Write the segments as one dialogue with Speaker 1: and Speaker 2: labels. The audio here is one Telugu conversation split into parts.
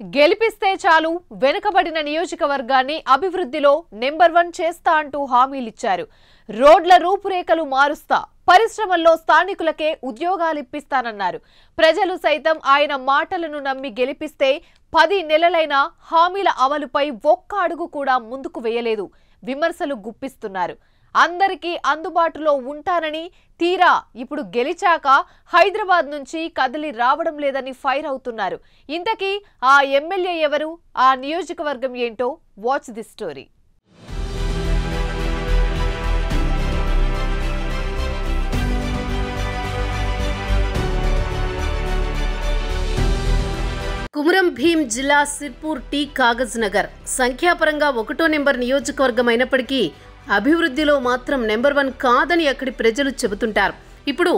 Speaker 1: గెలిపిస్తే చాలు వెనుకబడిన నియోజకవర్గాన్ని అభివృద్ధిలో నెంబర్ 1 చేస్తా అంటూ హామీలిచ్చారు. రోడ్ల రూపురేఖలు మారుస్తా, పరిశ్రమల్లో స్థానికులకే ఉద్యోగాలు ఇప్పిస్తానన్నారు. ప్రజలు సైతం ఆయన మాటలను నమ్మి గెలిపిస్తే 10 నెలలైన హామీల అమలుపై ఒక్క అడుగు కూడా ముందుకు వేయలేదు. విమర్శలు గుప్పిస్తున్నారు. అందరికీ అందుబాటులో ఉంటానని తీరా ఇప్పుడు గెలిచాక హైదరాబాద్ నుంచి కదిలి రావడం లేదని ఫైర్ అవుతున్నారు. ఇంతకీ ఆ ఎమ్మెల్యే ఎవరు, ఆ నియోజకవర్గం ఏంటో watch the story.
Speaker 2: Komaram Bheem జిల్లా సిర్పూర్ టీ కాగజ్ నగర్ సంఖ్యాపరంగా 1వ నెంబర్ నియోజకవర్గం అయినప్పటికీ అభివృద్ధిలో మాత్రం నెంబర్ 1 కాదని అక్కడి ప్రజలు చెబుతుంటారు. ఇప్పుడు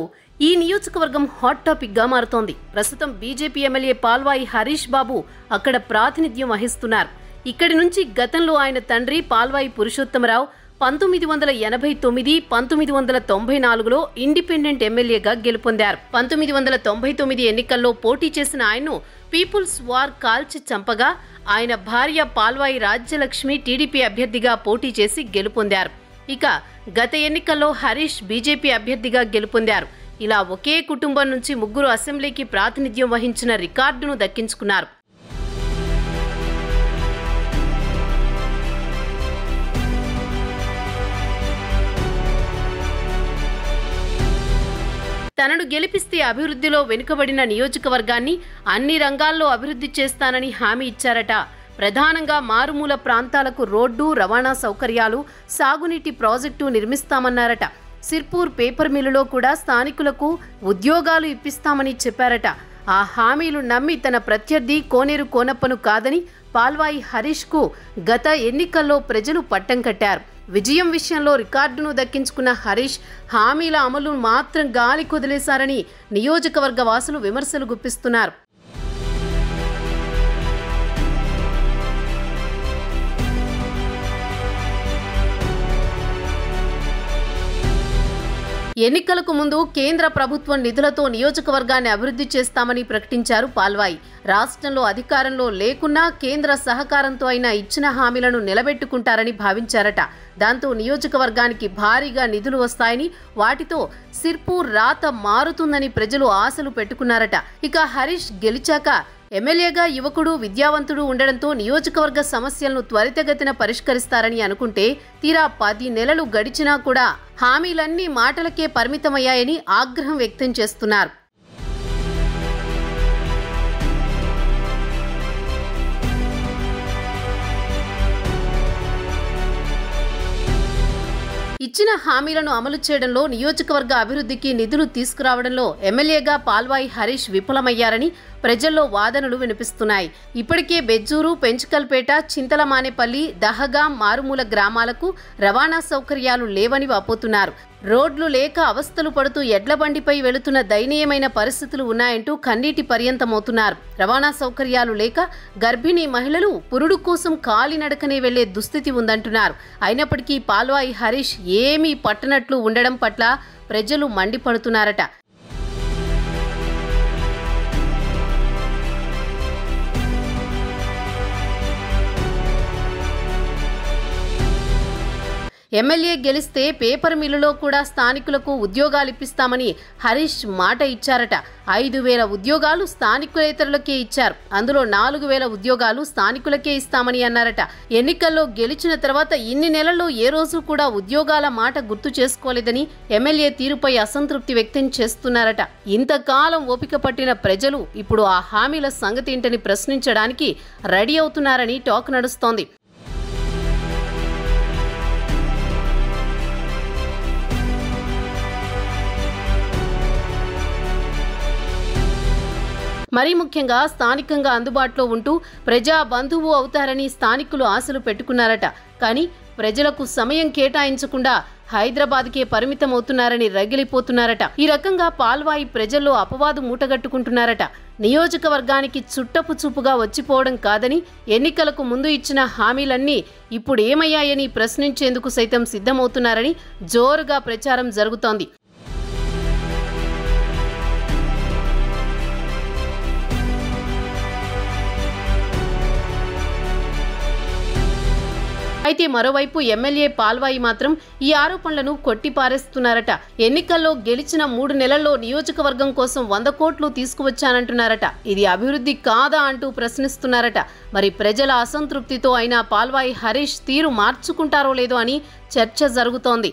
Speaker 2: ఈ నియోజకవర్గం హాట్ టాపిక్ గా మారుతోంది. ప్రస్తుతం బీజేపీ ఎమ్మెల్యే పాల్వాయి హరీష్ బాబు అక్కడ ప్రాతినిధ్యం వహిస్తున్నారు. ఇక్కడి నుంచి గతంలో ఆయన తండ్రి పాల్వాయి పురుషోత్తమరావు 1989, 1994లో ఇండిపెండెంట్ ఎమ్మెల్యేగా గెలుపొందారు. 1999 ఎన్నికల్లో పోటీ చేసిన ఆయన్ను పీపుల్స్ వార్ కాల్చి చంపగా ఆయన భార్య పాల్వాయి రాజ్యలక్ష్మి టీడీపీ అభ్యర్థిగా పోటీ చేసి గెలుపొందారు. ఇక గత ఎన్నికల్లో హరీష్ బీజేపీ అభ్యర్థిగా గెలుపొందారు. ఇలా ఒకే కుటుంబం నుంచి 3 అసెంబ్లీకి ప్రాతినిధ్యం వహించిన రికార్డును దక్కించుకున్నారు. తనను గెలిపిస్తే అభివృద్ధిలో వెనుకబడిన నియోజకవర్గాన్ని అన్ని రంగాల్లో అభివృద్ధి చేస్తానని హామీ ఇచ్చారట. ప్రధానంగా మారుమూల ప్రాంతాలకు రోడ్డు, రవాణా సౌకర్యాలు, సాగునీటి ప్రాజెక్టు నిర్మిస్తామన్నారట. సిర్పూర్ పేపర్ మిల్లులో కూడా స్థానికులకు ఉద్యోగాలు ఇప్పిస్తామని చెప్పారట. ఆ హామీలు నమ్మి తన ప్రత్యర్థి కోనేరు కోనప్పను కాదని పాల్వాయి హరీష్కు గత ఎన్నికల్లో ప్రజలు పట్టం కట్టారు. విజయం విషయంలో రికార్డును దక్కించుకున్న హరీష్ హామీల అమలు మాత్రం గాలి కొదిలేశారని నియోజకవర్గ వాసులు విమర్శలు గుప్పిస్తున్నారు. ఎన్నికలకు ముందు కేంద్ర ప్రభుత్వం నిధులతో నియోజకవర్గాన్ని అభివృద్ధి చేస్తామని ప్రకటించారు పాల్వాయి. రాష్ట్రంలో అధికారంలో లేకున్నా కేంద్ర సహకారంతో అయినా ఇచ్చిన హామీలను నిలబెట్టుకుంటారని భావించారట. దాంతో నియోజకవర్గానికి భారీగా నిధులు వస్తాయని, వాటితో సిర్పూర్ రాత మారుతుందని ప్రజలు ఆశలు పెట్టుకున్నారట. ఇక హరీష్ గెలిచాక ఎమ్మెల్యేగా యువకుడు, విద్యావంతుడు ఉండడంతో నియోజకవర్గ సమస్యలను త్వరితగతిన పరిష్కరిస్తారని అనుకుంటే తీరా 10 నెలలు గడిచినా కూడా హామీలన్నీ మాటలకే పరిమితమయ్యాయని ఆగ్రహం వ్యక్తం చేస్తున్నారు. ఇచ్చిన హామీలను అమలు చేయడంలో, నియోజకవర్గ అభివృద్ధికి నిధులు తీసుకురావడంలో ఎమ్మెల్యేగా పాల్వాయి హరీష్ విఫలమయ్యారని ప్రజల్లో వాదనలు వినిపిస్తున్నాయి. ఇప్పటికే బెజ్జూరు, పెంచుకల్పేట, చింతలమానేపల్లి, దహగాం మారుమూల గ్రామాలకు రవాణా సౌకర్యాలు లేవని వాపోతున్నారు. రోడ్లు లేక అవస్థలు పడుతూ ఎడ్లబండిపై వెళుతున్న దయనీయమైన పరిస్థితులు ఉన్నాయంటూ కన్నీటి పర్యంతమవుతున్నారు. రవాణా సౌకర్యాలు లేక గర్భిణీ మహిళలు పురుడు కోసం కాలినడకనే వెళ్లే దుస్థితి ఉందంటున్నారు. అయినప్పటికీ పాల్వాయి హరీష్ ఏమీ పట్టనట్లు ఉండడం పట్ల ప్రజలు మండిపడుతున్నారట. ఎమ్మెల్యే గెలిస్తే పేపర్ మిల్లులో కూడా స్థానికులకు ఉద్యోగాలు ఇప్పిస్తామని హరీష్ మాట ఇచ్చారట. 5,000 ఉద్యోగాలు స్థానికులేతరులకే ఇచ్చారు. అందులో 4,000 ఉద్యోగాలు స్థానికులకే ఇస్తామని అన్నారట. ఎన్నికల్లో గెలిచిన తర్వాత ఇన్ని నెలల్లో ఏ రోజు కూడా ఉద్యోగాల మాట గుర్తు చేసుకోలేదని ఎమ్మెల్యే తీరుపై అసంతృప్తి వ్యక్తం చేస్తున్నారట. ఇంతకాలం ఓపిక పట్టిన ప్రజలు ఇప్పుడు ఆ హామీల సంగతి ఏంటని ప్రశ్నించడానికి రెడీ అవుతున్నారని టాక్ నడుస్తోంది. మరీ ముఖ్యంగా స్థానికంగా అందుబాటులో ఉంటూ ప్రజా బంధువు అవుతారని స్థానికులు ఆశలు పెట్టుకున్నారట. కానీ ప్రజలకు సమయం కేటాయించకుండా హైదరాబాద్కే పరిమితమవుతున్నారని రగిలిపోతున్నారట. ఈ రకంగా పాల్వాయి ప్రజల్లో అపవాదు మూటగట్టుకుంటున్నారట. నియోజకవర్గానికి చుట్టపు చూపుగా వచ్చిపోవడం కాదని, ఎన్నికలకు ముందు ఇచ్చిన హామీలన్నీ ఇప్పుడు ఏమయ్యాయని ప్రశ్నించేందుకు సైతం సిద్ధమవుతున్నారని జోరుగా ప్రచారం జరుగుతోంది. అయితే మరోవైపు ఎమ్మెల్యే పాల్వాయి మాత్రం ఈ ఆరోపణలను కొట్టిపారేస్తున్నారట. ఎన్నికల్లో గెలిచిన 3 నెలల్లో నియోజకవర్గం కోసం 100 కోట్లు తీసుకువచ్చానంటున్నారట. ఇది అభివృద్ధి కాదా అంటూ ప్రశ్నిస్తున్నారట. మరి ప్రజల అసంతృప్తితో అయినా పాల్వాయి హరీష్ తీరు మార్చుకుంటారో లేదో అని చర్చ జరుగుతోంది.